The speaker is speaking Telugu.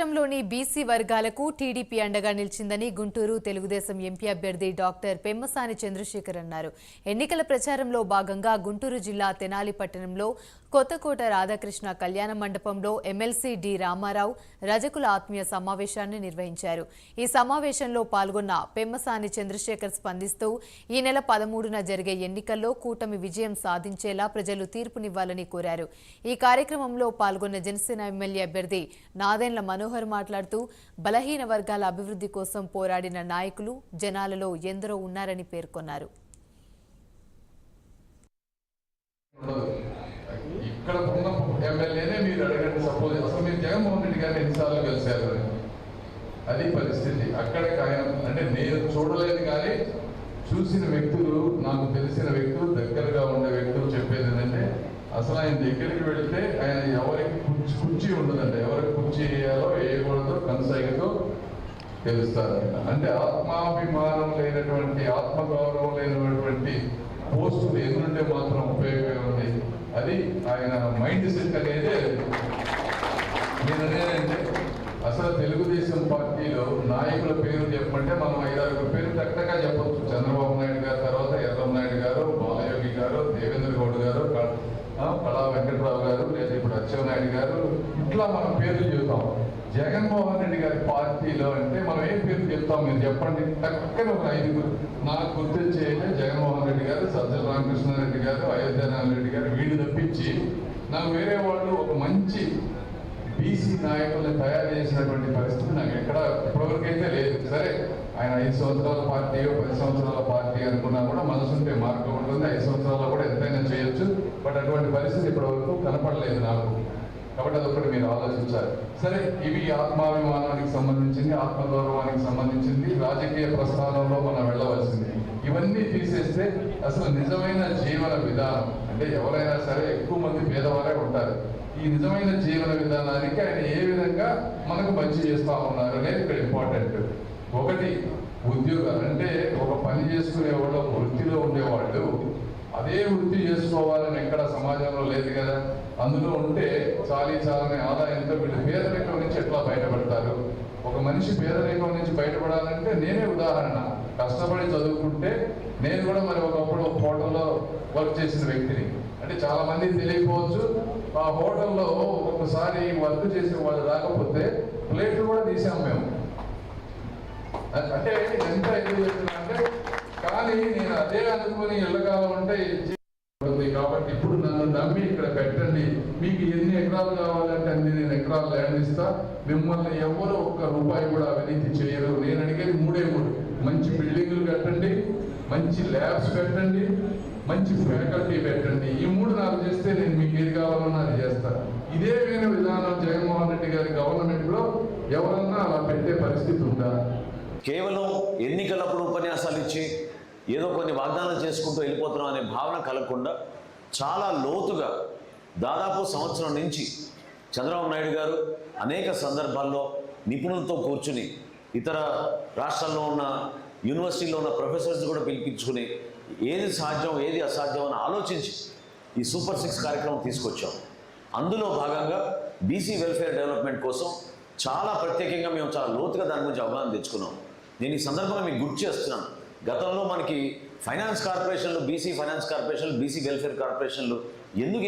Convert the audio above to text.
రాష్ట్రంలోని బీసీ వర్గాలకు టీడీపీ అండగా నిలిచిందని గుంటూరు తెలుగుదేశం ఎంపీ అభ్యర్థి డాక్టర్ పెమ్మసాని చంద్రశేఖర్ అన్నారు. ఎన్నికల ప్రచారంలో భాగంగా గుంటూరు జిల్లా తెనాలి పట్టణంలో కొత్తకోట రాధాకృష్ణ కళ్యాణ మండపంలో ఎమ్మెల్సీ డి రామారావు రజకుల ఆత్మీయ సమావేశాన్ని నిర్వహించారు. ఈ సమావేశంలో పాల్గొన్న పెమ్మసాని చంద్రశేఖర్ స్పందిస్తూ ఈ నెల 13న జరిగే ఎన్నికల్లో కూటమి విజయం సాధించేలా ప్రజలు తీర్పునివ్వాలని కోరారు. ఈ కార్యక్రమంలో పాల్గొన్న జనసేన ఎమ్మెల్యే అభ్యర్థి నాదెండ్ల మనోహర్ మాట్లాడుతూ బలహీన వర్గాల అభివృద్ధి కోసం పోరాడిన నాయకులు జనాలలో ఎందరో ఉన్నారని పేర్కొన్నారు. ఇక్కడ ఉన్న ఎమ్మెల్యేనే మీరు అడగండి, సపోజ్ అసలు మీరు జగన్మోహన్ రెడ్డి గారిని ఎన్నిసార్లు కలిశారు, అది పరిస్థితి. అక్కడికి ఆయన అంటే నేను చూడలేదు కానీ చూసిన వ్యక్తులు, నాకు తెలిసిన వ్యక్తులు, దగ్గరగా ఉండే వ్యక్తులు చెప్పేది ఏంటంటే అసలు ఆయన దగ్గరికి వెళితే ఆయన ఎవరికి కుర్చీ ఉండదంట, ఎవరికి కుర్చీ వేయాలో వేయకూడదో కనసాగితో తెలుస్తారంట. అంటే ఆత్మాభిమానం లేనటువంటి, ఆత్మగౌరవం లేనటువంటి పోస్టులు ఎన్నుంటే మాత్రం ఉపయోగం ఉంది. అది ఆయన మైండ్ సెట్ అనేది. నేను అనేదంటే అసలు తెలుగుదేశం పార్టీలో నాయకుల పేరు చెప్పమంటే మనం 5-6 పేరు చక్కగా చెప్పొచ్చు. చంద్రబాబు నాయుడు గారు తర్వాత ఎర్రన్నాయుడు గారు, బాలయోగి గారు, దేవేంద్ర గౌడ్ గారు, కళా వెంకట్రావు గారు, లేదా ఇప్పుడు అచ్చెన్నాయుడు గారు, ఇట్లా మనం పేర్లు చెబుతాం. జగన్మోహన్ రెడ్డి గారి పార్టీలో అంటే మనం ఏ పేరు చెప్తాం మీరు చెప్పండి. చక్కగా ఒక 5 నాకు గుర్తొచ్చేయండి. జగన్మోహన్ రెడ్డి గారు, సజ్జల రామకృష్ణారెడ్డి గారు, అయోధ్యనారాయణ రెడ్డి గారు, వీళ్ళు తప్పించి నాకు వేరే వాళ్ళు ఒక మంచి బీసీ నాయకుల్ని తయారు చేసినటువంటి పరిస్థితి నాకు ఎక్కడ ఇప్పటివరకైతే లేదు. సరే ఆయన 5 సంవత్సరాల పార్టీ 10 సంవత్సరాల పార్టీ అనుకున్నా కూడా మనసుంటే మార్గం ఉంటుంది. 5 సంవత్సరాల్లో కూడా ఎంతైనా చేయొచ్చు. బట్ అటువంటి పరిస్థితి ఇప్పటివరకు కనపడలేదు నాకు. కాబట్టి అదొకటి మీరు ఆలోచించాలి. సరే, ఇవి ఆత్మాభిమానానికి సంబంధించింది, ఆత్మగౌరవానికి సంబంధించింది, రాజకీయ ప్రస్థానంలో మనం వెళ్ళవలసింది. ఇవన్నీ తీసేస్తే అసలు నిజమైన జీవన విధానం అంటే ఎవరైనా సరే ఎక్కువ మంది పేదవారే ఉంటారు. ఈ నిజమైన జీవన విధానానికి ఆయన ఏ విధంగా మనకు మంచి చేస్తా ఉన్నారు అనేది ఇక్కడ ఇంపార్టెంట్. ఒకటి ఉద్యోగాలు. అంటే ఒక పని చేసుకునే వాళ్ళు, ఒక వృత్తిలో ఉండేవాళ్ళు అదే వృత్తి చేసుకోవాలని ఎక్కడ సమాజంలో లేదు కదా. అందులో ఉంటే చాలని ఆదాయంతో వీళ్ళు పేదరికం నుంచి ఎట్లా బయటపడతారు? ఒక మనిషి పేదరికం నుంచి బయటపడాలంటే నేనే ఉదాహరణ. కష్టపడి చదువుకుంటే నేను కూడా మరి ఒకప్పుడు ఒక హోటల్లో వర్క్ చేసిన వ్యక్తిని. అంటే చాలా మంది తెలియకపోవచ్చు. ఆ హోటల్లో ఒక్కొక్కసారి వర్క్ చేసే వాళ్ళు రాకపోతే ప్లేట్లు కూడా తీసాం మేము. అంటే ఎంత ఎందుకు చెప్తున్నా అంటే, కానీ నేను అదే అనుకుని ఎల్లకాలం అంటే కాబట్టి ఇప్పుడు నన్ను నమ్మి ఇక్కడ పెట్టండి, మీకు ఎన్ని ఎకరాలు కావాలంటే అన్ని నేను ఎకరాలు ల్యాండ్ ఇస్తా, మిమ్మల్ని ఎవరు ఒక్క రూపాయి కూడా అవినీతి చేయరు. నేను అడిగేది 3 మంచి బిల్డింగులు కట్టండి, మంచి ల్యాబ్స్ పెట్టండి, మంచి ఫ్యాకల్టీ పెట్టండి. ఈ 3 నాకు చేస్తే నేను మీకు ఏది కావాలన్నా అది చేస్తాను. ఇదే విధానం జగన్మోహన్ రెడ్డి గారి గవర్నమెంట్ లో ఎవరన్నా అలా పెట్టే పరిస్థితి ఉందా? కేవలం ఎన్నికలప్పుడు ఉపన్యాసాలు ఇచ్చి ఏదో కొన్ని వాగ్దానాలు చేసుకుంటూ వెళ్ళిపోతున్నాం అనే భావన కలగకుండా చాలా లోతుగా దాదాపు సంవత్సరం నుంచి చంద్రబాబు నాయుడు గారు అనేక సందర్భాల్లో నిపుణులతో కూర్చుని ఇతర రాష్ట్రాల్లో ఉన్న యూనివర్సిటీలో ఉన్న ప్రొఫెసర్స్ కూడా పిలిపించుకుని ఏది సాధ్యం ఏది అసాధ్యం అని ఆలోచించి ఈ సూపర్ 6 కార్యక్రమం తీసుకొచ్చాం. అందులో భాగంగా బీసీ వెల్ఫేర్ డెవలప్మెంట్ కోసం చాలా ప్రత్యేకంగా మేము చాలా లోతుగా దాని గురించి అవగాహన తెచ్చుకున్నాం. నేను ఈ సందర్భంగా మీకు గుర్తు చేస్తున్నాను. గతంలో మనకి ఫైనాన్స్ కార్పొరేషన్లు, బీసీ ఫైనాన్స్ కార్పొరేషన్లు, బీసీ వెల్ఫేర్ కార్పొరేషన్లు ఎందుకు